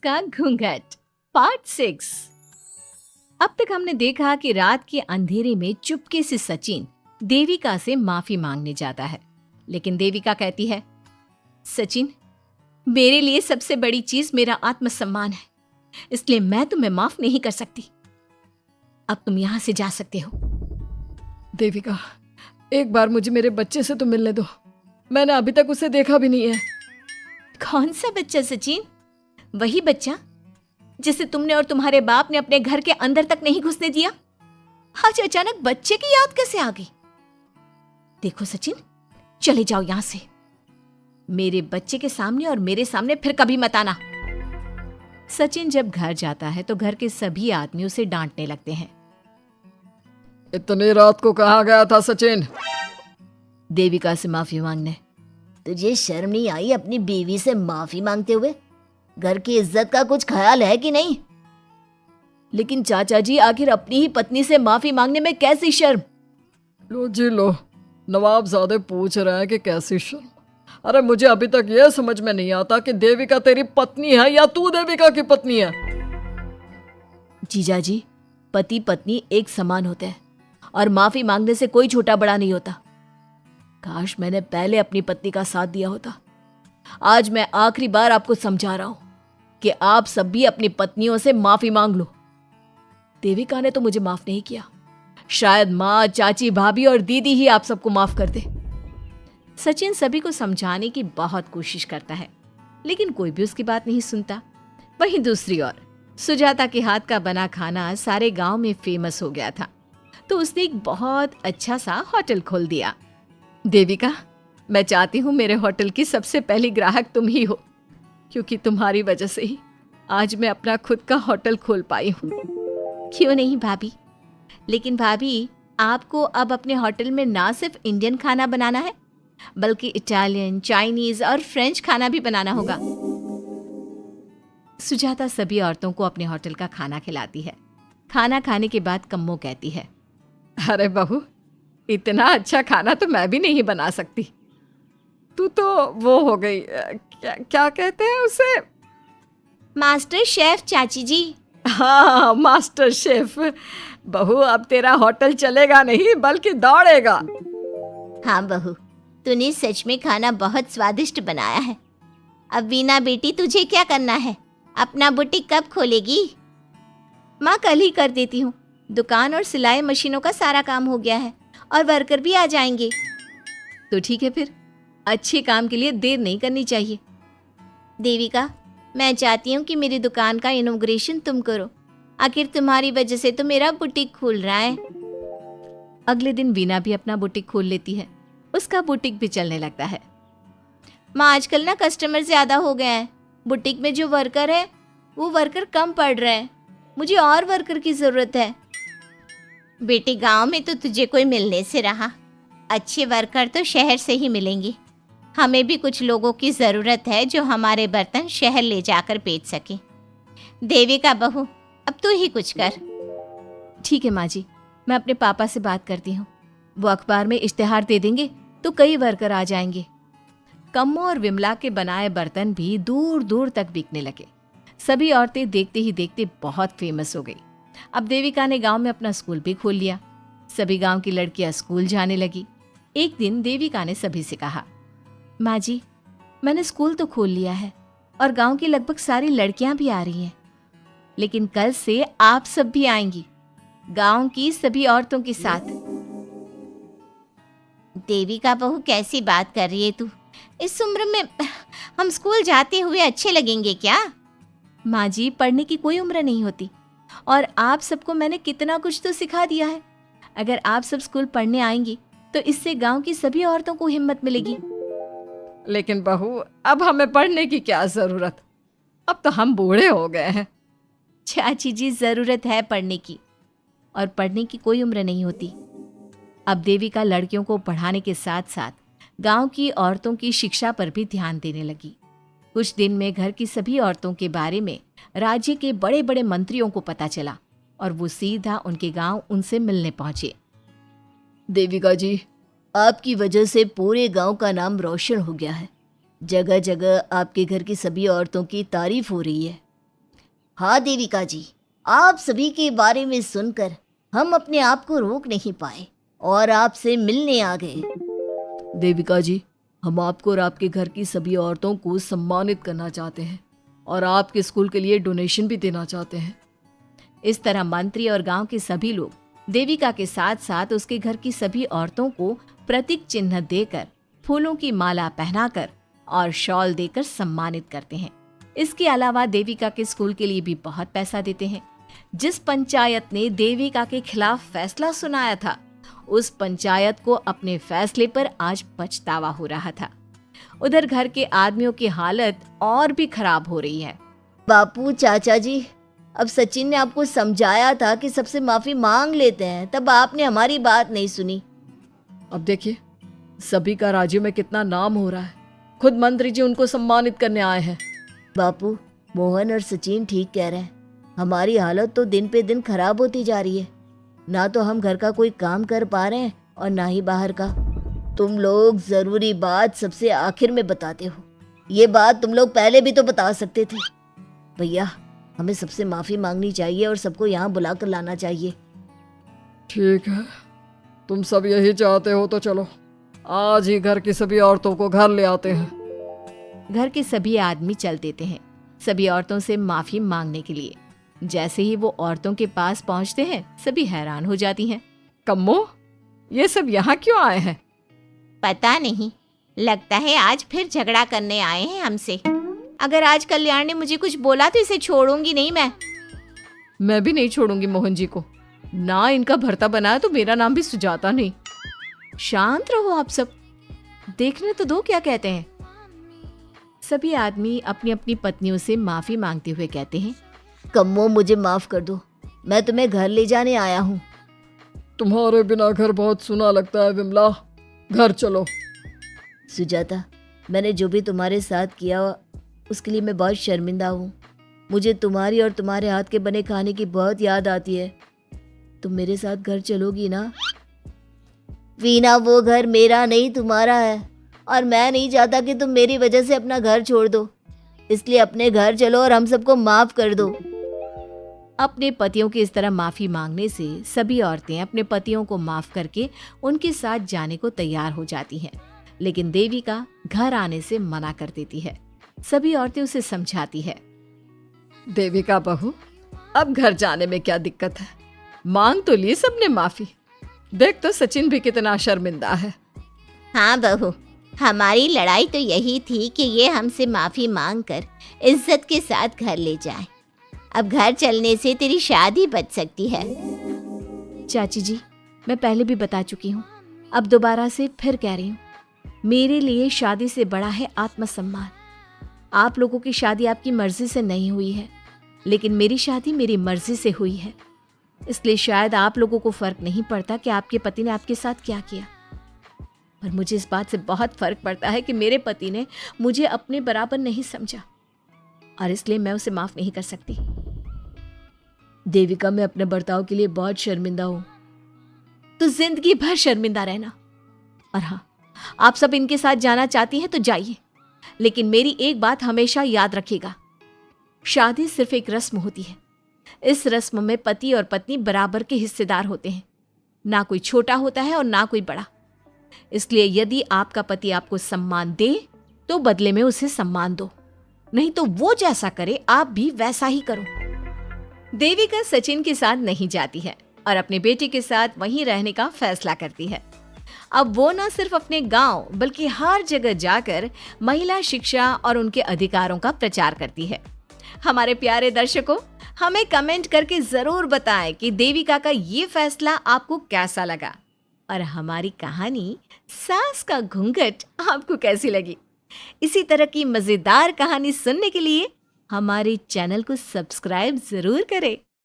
का घूंघट पार्ट 6। अब तक हमने देखा कि रात के अंधेरे में चुपके से सचिन देविका से माफी मांगने जाता है, लेकिन देविका कहती है, सचिन, मेरे लिए सबसे बड़ी चीज मेरा आत्मसम्मान है, इसलिए मैं तुम्हें माफ नहीं कर सकती। अब तुम यहां से जा सकते हो। देविका, एक बार मुझे मेरे बच्चे से तो मिलने दो। मैंने अभी तक उसे देखा भी नहीं है। कौन सा बच्चा सचिन? वही बच्चा जिसे तुमने और तुम्हारे बाप ने अपने घर के अंदर तक नहीं घुसने दिया। आज अचानक बच्चे की याद कैसे आ गई? देखो सचिन, चले जाओ यहां से। मेरे बच्चे के सामने और मेरे सामने फिर कभी मत आना। सचिन जब घर जाता है तो घर के सभी आदमी उसे डांटने लगते हैं। इतनी रात को कहाँ गया था सचिन? देविका से माफी मांगने। तुझे शर्म नहीं आई अपनी बीवी से माफी मांगते हुए? घर की इज्जत का कुछ ख्याल है कि नहीं? लेकिन चाचा जी, आखिर अपनी ही पत्नी से माफी मांगने में कैसी शर्म? लो जी लो, नवाबजादे पूछ रहे हैं कि कैसी शर्म। अरे मुझे अभी तक यह समझ में नहीं आता कि देविका तेरी पत्नी है या तू देविका की पत्नी है। जीजा जी, पति पत्नी एक समान होते हैं और माफी मांगने से कोई छोटा बड़ा नहीं होता। काश मैंने पहले अपनी पत्नी का साथ दिया होता। आज मैं आखिरी बार आपको समझा रहा हूं कि आप सब भी अपनी पत्नियों से माफी मांग लो। देविका ने तो मुझे माफ नहीं किया, शायद माँ, चाची, भाभी और दीदी ही आप सबको माफ कर दे। सचिन सभी को समझाने की बहुत कोशिश करता है, लेकिन कोई भी उसकी बात नहीं सुनता। वहीं दूसरी ओर सुजाता के हाथ का बना खाना सारे गांव में फेमस हो गया था, तो उसने एक बहुत अच्छा सा होटल खोल दिया। देविका, मैं चाहती हूँ मेरे होटल की सबसे पहली ग्राहक तुम ही हो, क्योंकि तुम्हारी वजह से ही आज मैं अपना खुद का होटल खोल पाई हूँ। क्यों नहीं भाभी? लेकिन भाभी, आपको अब अपने होटल में ना सिर्फ इंडियन खाना बनाना है, बल्कि इटालियन, चाइनीज और फ्रेंच खाना भी बनाना होगा। सुजाता सभी औरतों को अपने होटल का खाना खिलाती है। खाना खाने के बाद कम्मो कहती है, अरे बहू, इतना अच्छा खाना तो मैं भी नहीं बना सकती। तू तो वो हो गई, क्या कहते हैं उसे? मास्टर शेफ चाची जी। हाँ, मास्टर शेफ। बहू, अब तेरा होटल चलेगा नहीं बल्कि दौड़ेगा। हाँ बहू, तूने सच में खाना बहुत स्वादिष्ट बनाया है। अब वीना बेटी, तुझे क्या करना है? अपना बुटीक कब खोलेगी? माँ, कल ही कर देती हूँ। दुकान और सिलाई मशीनों का सारा काम हो गया है और वर्कर भी आ जाएंगे। तो ठीक है, फिर अच्छे काम के लिए देर नहीं करनी चाहिए। देविका, मैं चाहती हूँ कि मेरी दुकान का इनॉग्रेशन तुम करो। आखिर तुम्हारी वजह से तो मेरा बुटीक खुल रहा है। अगले दिन वीना भी अपना बुटीक खोल लेती है। उसका बुटीक भी चलने लगता है। माँ, आजकल ना कस्टमर ज्यादा हो गए हैं। बुटीक में जो वर्कर है वो वर्कर कम पड़ रहे हैं। मुझे और वर्कर की जरूरत है। बेटी, गांव में तो तुझे कोई मिलने से रहा। अच्छे वर्कर तो शहर से ही मिलेंगे। हमें भी कुछ लोगों की ज़रूरत है जो हमारे बर्तन शहर ले जाकर बेच सके। देविका बहू, अब तू ही कुछ कर। ठीक है माँ जी, मैं अपने पापा से बात करती हूँ। वो अखबार में इश्तेहार दे देंगे तो कई वर्कर आ जाएंगे। कम्मो और विमला के बनाए बर्तन भी दूर दूर तक बिकने लगे। सभी औरतें देखते ही देखते बहुत फेमस हो गई। अब देविका ने गांव में अपना स्कूल भी खोल लिया। सभी गांव की लड़कियां स्कूल जाने लगी। एक दिन देविका ने सभी से कहा, माँ जी, मैंने स्कूल तो खोल लिया है और गांव की लगभग सारी लड़कियां भी आ रही हैं, लेकिन कल से आप सब भी आएंगी, गांव की सभी औरतों के साथ। देविका बहू, कैसी बात कर रही है तू? इस उम्र में हम स्कूल जाते हुए अच्छे लगेंगे क्या? माँ जी, पढ़ने की कोई उम्र नहीं होती और आप सबको मैंने कितना कुछ तो सिखा दिया है। अगर आप सब स्कूल पढ़ने आएंगी तो इससे गांव की सभी औरतों को हिम्मत मिलेगी। लेकिन बहू, अब हमें पढ़ने की क्या जरूरत? अब तो हम बूढ़े हो गए हैं। चाची जी, जरूरत है पढ़ने की, और पढ़ने की कोई उम्र नहीं होती। अब देविका लड़कियों को पढ़ाने के साथ साथ गांव की औरतों की शिक्षा पर भी ध्यान देने लगी। कुछ दिन में घर की सभी औरतों के बारे में राज्य के बड़े बड़े मंत्रियों को पता चला और वो सीधा उनके गांव उनसे मिलने पहुंचे। देविका जी, आपकी वजह से पूरे गांव का नाम रोशन हो गया है। जगह जगह आपके घर की सभी औरतों की तारीफ हो रही है। हाँ देविका जी, आप सभी के बारे में सुनकर हम अपने आप को रोक नहीं पाए और आपसे मिलने आ गए। देविका जी, हम आपको और आपके घर की सभी औरतों को सम्मानित करना चाहते हैं और आपके स्कूल के लिए डोनेशन भी देना चाहते हैं। इस तरह मंत्री और गांव के सभी लोग देविका के साथ साथ उसके घर की सभी औरतों को प्रतीक चिन्ह देकर, फूलों की माला पहनाकर और शॉल देकर सम्मानित करते हैं। इसके अलावा देविका के स्कूल के लिए भी बहुत पैसा देते हैं। जिस पंचायत ने देविका के खिलाफ फैसला सुनाया था, उस पंचायत को अपने फैसले पर आज पछतावा हो रहा था। उधर घर के आदमियों की हालत और भी खराब हो रही है। बापू, चाचा जी, अब सचिन ने आपको समझाया था कि सबसे माफी मांग लेते हैं, तब आपने हमारी बात नहीं सुनी। अब देखिए, सभी का राज्य में कितना नाम हो रहा है। खुद मंत्री जी उनको सम्मानित करने आए हैं। बापू, मोहन और सचिन ठीक कह रहे हैं। हमारी हालत तो दिन पे दिन खराब होती जा रही है। ना तो हम घर का कोई काम कर पा रहे हैं और ना ही बाहर का। तुम लोग जरूरी बात सबसे आखिर में बताते हो। ये बात तुम लोग पहले भी तो बता सकते थे। भैया, हमें सबसे माफी मांगनी चाहिए और सबको यहाँ बुलाकर लाना चाहिए। ठीक है, तुम सब यही चाहते हो तो चलो, आज ही घर की सभी औरतों को घर ले आते हैं। घर के सभी आदमी चल देते हैं सभी औरतों से माफी मांगने के लिए। जैसे ही वो औरतों के पास पहुंचते हैं, सभी हैरान हो जाती हैं। कम्मो, ये सब यहाँ क्यों आए हैं? पता नहीं, लगता है आज फिर झगड़ा करने आए हैं हमसे। अगर आज कल्याण ने मुझे कुछ बोला तो इसे छोड़ूंगी नहीं मैं भी नहीं छोड़ूंगी मोहन जी को। ना इनका भरता बनाया तो मेरा नाम भी सुजाता नहीं। शांत रहो आप सब, देखने तो दो क्या कहते हैं। सभी आदमी अपनी अपनी पत्नियों से माफी मांगते हुए कहते हैं, कम्मो, मुझे माफ कर दो, मैं तुम्हें घर ले जाने आया हूँ। तुम्हारे बिना घर बहुत सुना लगता है विमला, घर चलो। सुजाता, मैंने जो भी तुम्हारे साथ किया उसके लिए मैं बहुत शर्मिंदा हूँ। मुझे तुम्हारी और तुम्हारे हाथ के बने खाने की बहुत याद आती है। तुम मेरे साथ घर चलोगी ना? वीना, वो घर मेरा नहीं तुम्हारा है और मैं नहीं चाहता कि तुम मेरी वजह से अपना घर छोड़ दो। इसलिए अपने घर चलो और हम सबको माफ कर दो। अपने पतियों की इस तरह माफी मांगने से सभी औरतें अपने पतियों को माफ करके उनके साथ जाने को तैयार हो जाती हैं। लेकिन देविका घर आने से मना कर देती है। सभी औरतें उसे समझाती है, देविका बहू, अब घर जाने में क्या दिक्कत है? मांग तो ली सबने माफी। देख तो सचिन भी कितना शर्मिंदा है। हाँ बहू, हमारी लड़ाई तो यही थी कि ये हमसे माफी मांगकर इज्जत के साथ घर ले जाए। अब घर चलने से तेरी शादी बच सकती है। चाची जी, मैं पहले भी बता चुकी हूँ, अब दोबारा से फिर कह रही हूँ, मेरे लिए शादी से बड़ा है आत्मसम्मान। आप लोगों की शादी आपकी मर्जी से नहीं हुई है, लेकिन मेरी शादी मेरी मर्जी से हुई है। इसलिए शायद आप लोगों को फर्क नहीं पड़ता कि आपके पति ने आपके साथ क्या किया, पर मुझे इस बात से बहुत फर्क पड़ता है कि मेरे पति ने मुझे अपने बराबर नहीं समझा और इसलिए मैं उसे माफ नहीं कर सकती। देविका, मैं अपने बर्ताव के लिए बहुत शर्मिंदा हूँ। तो जिंदगी भर शर्मिंदा रहना। और हाँ, आप सब इनके साथ जाना चाहती हैं तो जाइए, लेकिन मेरी एक बात हमेशा याद रखिएगा, शादी सिर्फ एक रस्म होती है। इस रस्म में पति और पत्नी बराबर के हिस्सेदार होते हैं, ना कोई छोटा होता है और ना कोई बड़ा। इसलिए यदि आपका पति आपको सम्मान दे तो बदले में उसे सम्मान दो, नहीं तो वो जैसा करे आप भी वैसा ही करो। देविका सचिन के साथ नहीं जाती है और अपने बेटे के साथ वहीं रहने का फैसला करती है। अब वो न सिर्फ अपने गांव बल्कि हर जगह जाकर महिला शिक्षा और उनके अधिकारों का प्रचार करती है। हमारे प्यारे दर्शकों, हमें कमेंट करके जरूर बताएं कि देविका का ये फैसला आपको कैसा लगा और हमारी कहानी सास का घूंघट आपको कैसी लगी। इसी तरह की मजेदार कहानी सुनने के लिए हमारे चैनल को सब्सक्राइब जरूर करें।